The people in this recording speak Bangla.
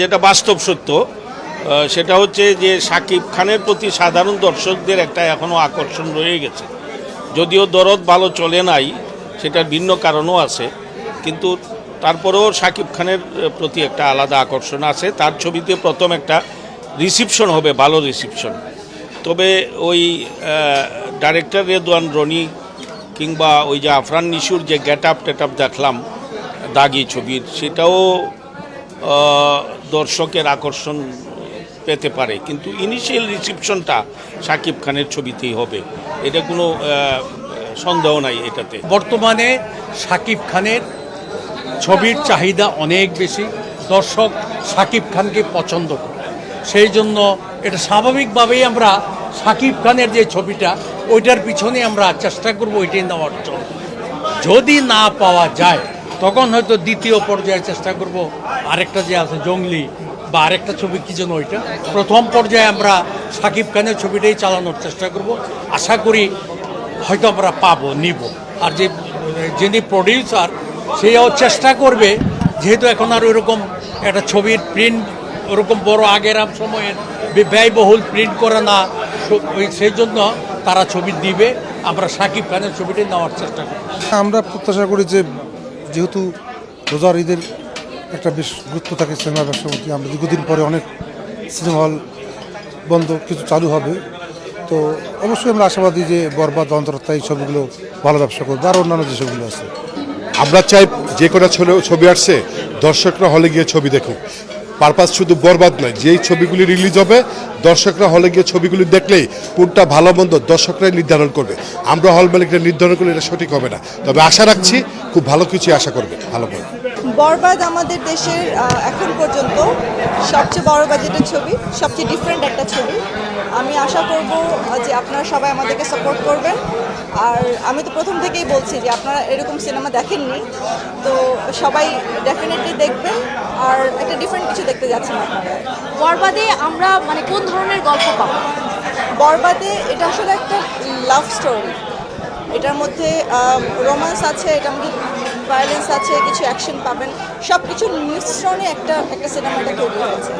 যেটা বাস্তব সত্য সেটা হচ্ছে যে শাকিব খানের প্রতি সাধারণ দর্শকদের একটা এখনও আকর্ষণ রয়ে গেছে। যদিও দরদ ভালো চলে নাই, সেটার ভিন্ন কারণও আছে, কিন্তু তারপরেও শাকিব খানের প্রতি একটা আলাদা আকর্ষণ আছে। তার ছবিতে প্রথম একটা রিসিপশন হবে, ভালো রিসিপশন। তবে ওই ডাইরেক্টর রেদওয়ান রনি কিংবা ওই যে আফরান নিশুর যে গেট আপ দেখলাম দাগি ছবির, সেটাও দর্শকের আকর্ষণ পেতে পারে, কিন্তু ইনিশিয়াল রিসিপশনটা শাকিব খানের ছবিতেই হবে, এটা কোনো সন্দেহ নাই এটাতে। বর্তমানে শাকিব খানের ছবির চাহিদা অনেক বেশি, দর্শক শাকিব খানকে পছন্দ করে, সেই জন্য এটা স্বাভাবিকভাবেই আমরা শাকিব খানের যে ছবিটা ওইটার পিছনে আমরা চেষ্টা করব ওইটাই নেওয়ার জন্য। যদি না পাওয়া যায় তখন হয়তো দ্বিতীয় পর্যায়ে চেষ্টা করব, আরেকটা যে আছে জঙ্গলি বা আরেকটা ছবি কি যেন, ওইটা প্রথম পর্যায়ে আমরা শাকিব খানের ছবিটাই চালানোর চেষ্টা করব। আশা করি হয়তো আমরা পাবো, নিব। আর যিনি প্রডিউসার সেও চেষ্টা করবে, যেহেতু এখন আর ওইরকম একটা ছবির প্রিন্ট ওরকম বড় আগের সময়ের ব্যয়বহুল প্রিন্ট করে না, সেই জন্য তারা ছবি দিবে, আমরা শাকিব খানের ছবিটাই নেওয়ার চেষ্টা করি। আমরা প্রত্যাশা করি যে যেহেতু রোজার ঈদের একটা বেশ গুরুত্ব থাকে সিনেমা ব্যবসার মধ্যে, আমরা দীর্ঘদিন পরে অনেক সিনেমা হল বন্ধ, কিছু চালু হবে, তো অবশ্যই আমরা আশাবাদী যে বরবাদ, অন্তরত্তা এই ছবিগুলো ভালো ব্যবসা করবে, আর অন্যান্য যে ছবিগুলো আছে। আমরা চাই যে কটা ছবি আসছে দর্শকরা হলে গিয়ে ছবি দেখুক। পারপাস শুধু বরবাদ নয়, যেই ছবিগুলি রিলিজ হবে দর্শকরা হলে গিয়ে ছবিগুলি দেখলেই কোনটা ভালো মন্দ দর্শকরাই নির্ধারণ করবে। আমরা হল মালিকরা নির্ধারণ করলে এটা সঠিক হবে না। তবে আশা রাখছি খুব ভালো কিছু আশা করবে, ভালো করে। বরবাদ আমাদের দেশের এখন পর্যন্ত সবচেয়ে বড় বাজেটের ছবি, সবচেয়ে ডিফারেন্ট একটা ছবি। আমি আশা করব যে আপনারা সবাই আমাদেরকে সাপোর্ট করবেন। আর আমি তো প্রথম থেকেই বলছি যে আপনারা এরকম সিনেমা দেখেননি, তো সবাই ডেফিনেটলি দেখবেন, আর একটা ডিফারেন্ট কিছু দেখতে যাচ্ছেন আপনারা। বরবাদে আমরা কোন ধরনের গল্প পাবো? বরবাদে এটা আসলে একটা লাভ স্টোরি, এটার মধ্যে রোম্যান্স আছে, এটার মধ্যে ভায়োলেন্স আছে, কিছু অ্যাকশন পাবেন, সব কিছুর মিশ্রণে একটা সিনেমাটা তৈরি হয়েছে।